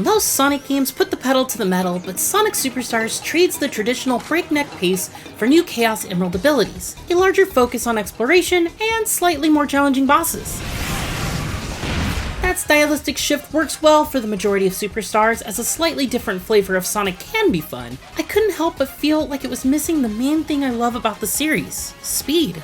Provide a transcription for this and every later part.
Most Sonic games put the pedal to the metal, but Sonic Superstars trades the traditional breakneck pace for new Chaos Emerald abilities, a larger focus on exploration, and slightly more challenging bosses. That stylistic shift works well for the majority of Superstars, as a slightly different flavor of Sonic can be fun. I couldn't help but feel like it was missing the main thing I love about the series: speed.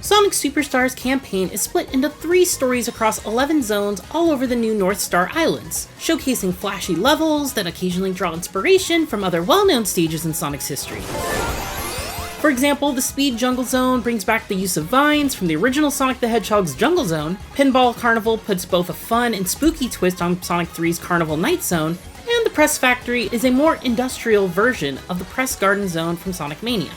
Sonic Superstars campaign is split into 3 stories across 11 zones all over the new Northstar Islands, showcasing flashy levels that occasionally draw inspiration from other well-known stages in Sonic's history. For example, the Speed Jungle Zone brings back the use of vines from the original Sonic the Hedgehog's Jungle Zone, Pinball Carnival puts both a fun and spooky twist on Sonic 3's Carnival Night Zone, and the Press Factory is a more industrial version of the Press Garden Zone from Sonic Mania.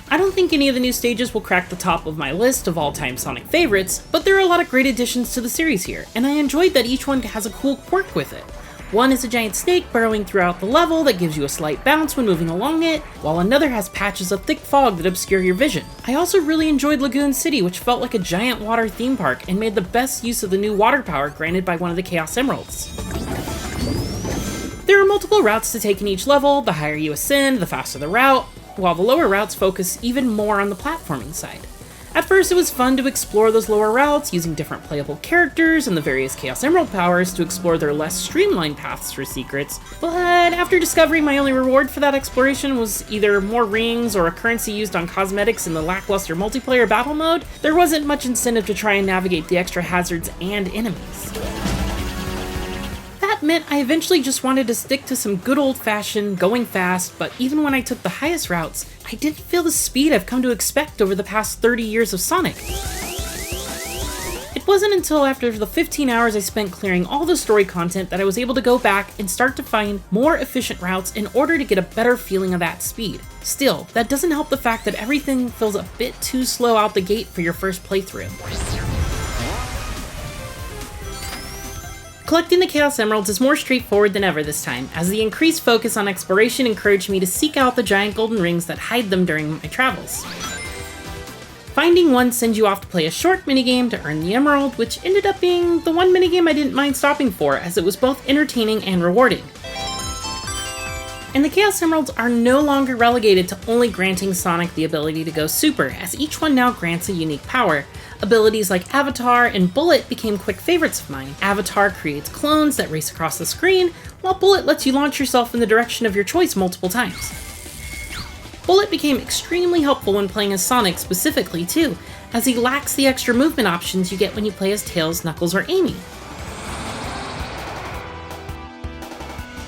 I don't think any of the new stages will crack the top of my list of all-time Sonic favorites, but there are a lot of great additions to the series here, and I enjoyed that each one has a cool quirk with it. One is a giant snake burrowing throughout the level that gives you a slight bounce when moving along it, while another has patches of thick fog that obscure your vision. I also really enjoyed Lagoon City, which felt like a giant water theme park and made the best use of the new water power granted by one of the Chaos Emeralds. There are multiple routes to take in each level. The higher you ascend, the faster the route, while the lower routes focus even more on the platforming side. At first, it was fun to explore those lower routes, using different playable characters and the various Chaos Emerald powers to explore their less streamlined paths for secrets, but after discovering my only reward for that exploration was either more rings or a currency used on cosmetics in the lackluster multiplayer battle mode, there wasn't much incentive to try and navigate the extra hazards and enemies. That meant I eventually just wanted to stick to some good old-fashioned going fast, but even when I took the highest routes, I didn't feel the speed I've come to expect over the past 30 years of Sonic. It wasn't until after the 15 hours I spent clearing all the story content that I was able to go back and start to find more efficient routes in order to get a better feeling of that speed. Still, that doesn't help the fact that everything feels a bit too slow out the gate for your first playthrough. Collecting the Chaos Emeralds is more straightforward than ever this time, as the increased focus on exploration encouraged me to seek out the giant golden rings that hide them during my travels. Finding one sends you off to play a short minigame to earn the emerald, which ended up being the one minigame I didn't mind stopping for, as it was both entertaining and rewarding. And the Chaos Emeralds are no longer relegated to only granting Sonic the ability to go super, as each one now grants a unique power. Abilities like Avatar and Bullet became quick favorites of mine. Avatar creates clones that race across the screen, while Bullet lets you launch yourself in the direction of your choice multiple times. Bullet became extremely helpful when playing as Sonic specifically too, as he lacks the extra movement options you get when you play as Tails, Knuckles, or Amy.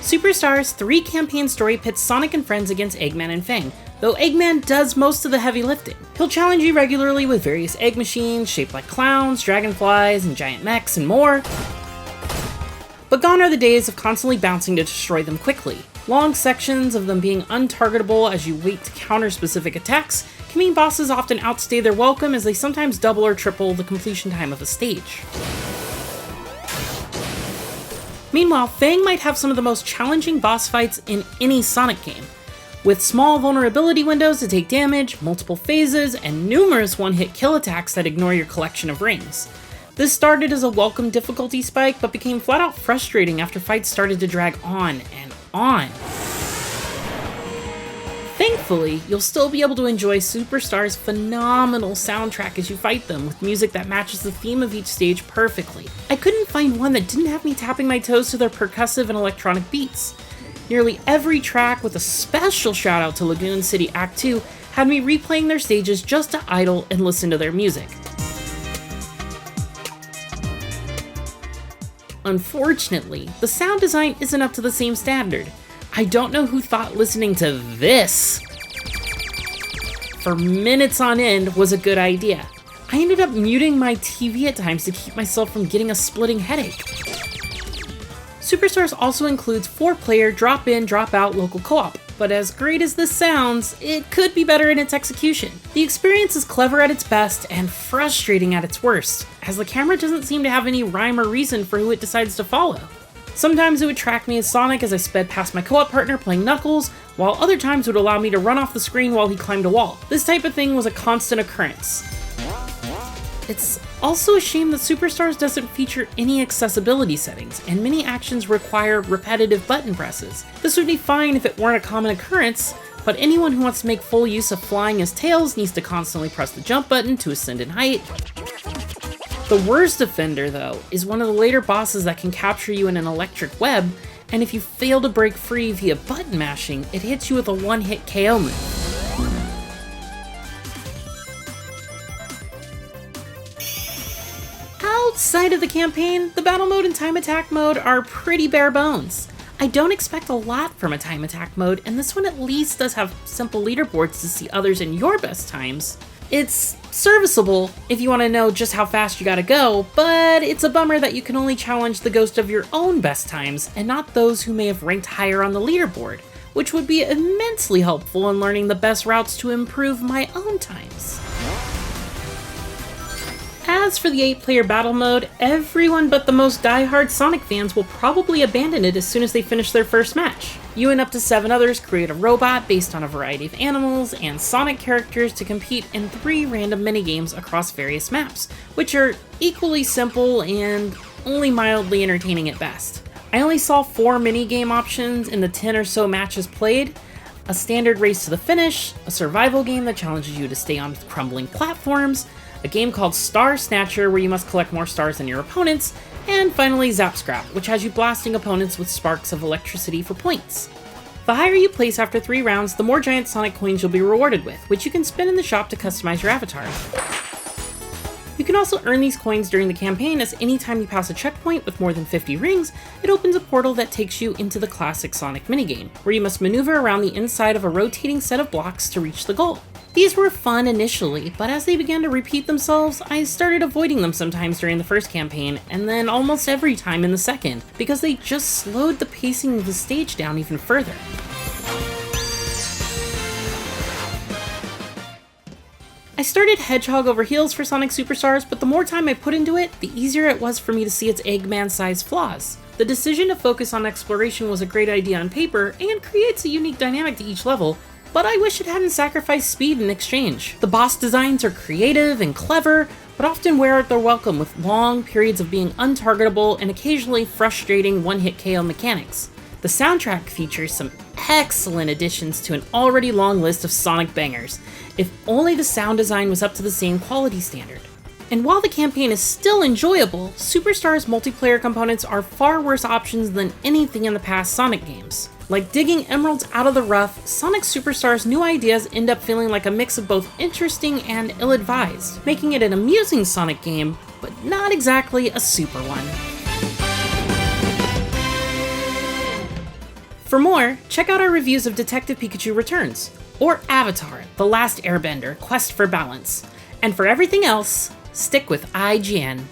Superstars' 3 campaign story pits Sonic and friends against Eggman and Fang, though Eggman does most of the heavy lifting. He'll challenge you regularly with various egg machines shaped like clowns, dragonflies, and giant mechs, and more. But gone are the days of constantly bouncing to destroy them quickly. Long sections of them being untargetable as you wait to counter specific attacks can mean bosses often outstay their welcome, as they sometimes double or triple the completion time of a stage. Meanwhile, Fang might have some of the most challenging boss fights in any Sonic game, with small vulnerability windows to take damage, multiple phases, and numerous one-hit kill attacks that ignore your collection of rings. This started as a welcome difficulty spike, but became flat out frustrating after fights started to drag on and on. Thankfully, you'll still be able to enjoy Superstar's phenomenal soundtrack as you fight them, with music that matches the theme of each stage perfectly. I couldn't find one that didn't have me tapping my toes to their percussive and electronic beats. Nearly every track, with a special shout out to Lagoon City Act 2, had me replaying their stages just to idle and listen to their music. Unfortunately, the sound design isn't up to the same standard. I don't know who thought listening to this for minutes on end was a good idea. I ended up muting my TV at times to keep myself from getting a splitting headache. Superstars also includes 4-player drop-in, drop-out local co-op, but as great as this sounds, it could be better in its execution. The experience is clever at its best and frustrating at its worst, as the camera doesn't seem to have any rhyme or reason for who it decides to follow. Sometimes it would track me as Sonic as I sped past my co-op partner playing Knuckles, while other times it would allow me to run off the screen while he climbed a wall. This type of thing was a constant occurrence. It's also a shame that Superstars doesn't feature any accessibility settings, and many actions require repetitive button presses. This would be fine if it weren't a common occurrence, but anyone who wants to make full use of flying as Tails needs to constantly press the jump button to ascend in height. The worst offender, though, is one of the later bosses that can capture you in an electric web, and if you fail to break free via button mashing, it hits you with a one-hit KO move. Outside of the campaign, the battle mode and time attack mode are pretty bare bones. I don't expect a lot from a time attack mode, and this one at least does have simple leaderboards to see others in your best times. It's serviceable if you want to know just how fast you gotta go, but it's a bummer that you can only challenge the ghost of your own best times and not those who may have ranked higher on the leaderboard, which would be immensely helpful in learning the best routes to improve my own times. As for the 8-player battle mode, everyone but the most die-hard Sonic fans will probably abandon it as soon as they finish their first match. You and up to 7 others create a robot based on a variety of animals and Sonic characters to compete in 3 random minigames across various maps, which are equally simple and only mildly entertaining at best. I only saw 4 minigame options in the 10 or so matches played: a standard race to the finish, a survival game that challenges you to stay on crumbling platforms, a game called Star Snatcher where you must collect more stars than your opponents, and finally Zap Scrap, which has you blasting opponents with sparks of electricity for points. The higher you place after 3 rounds, the more giant Sonic coins you'll be rewarded with, which you can spend in the shop to customize your avatar. You can also earn these coins during the campaign, as anytime you pass a checkpoint with more than 50 rings, it opens a portal that takes you into the classic Sonic minigame, where you must maneuver around the inside of a rotating set of blocks to reach the goal. These were fun initially, but as they began to repeat themselves, I started avoiding them sometimes during the first campaign, and then almost every time in the second, because they just slowed the pacing of the stage down even further. I started Hedgehog over heels for Sonic Superstars, but the more time I put into it, the easier it was for me to see its Eggman-sized flaws. The decision to focus on exploration was a great idea on paper, and creates a unique dynamic to each level, but I wish it hadn't sacrificed speed in exchange. The boss designs are creative and clever, but often wear out their welcome with long periods of being untargetable and occasionally frustrating one-hit KO mechanics. The soundtrack features some excellent additions to an already long list of Sonic bangers, if only the sound design was up to the same quality standard. And while the campaign is still enjoyable, Superstars multiplayer components are far worse options than anything in the past Sonic games. Like digging emeralds out of the rough, Sonic Superstars' new ideas end up feeling like a mix of both interesting and ill-advised, making it an amusing Sonic game, but not exactly a super one. For more, check out our reviews of Detective Pikachu Returns, or Avatar: The Last Airbender: Quest for Balance. And for everything else, stick with IGN.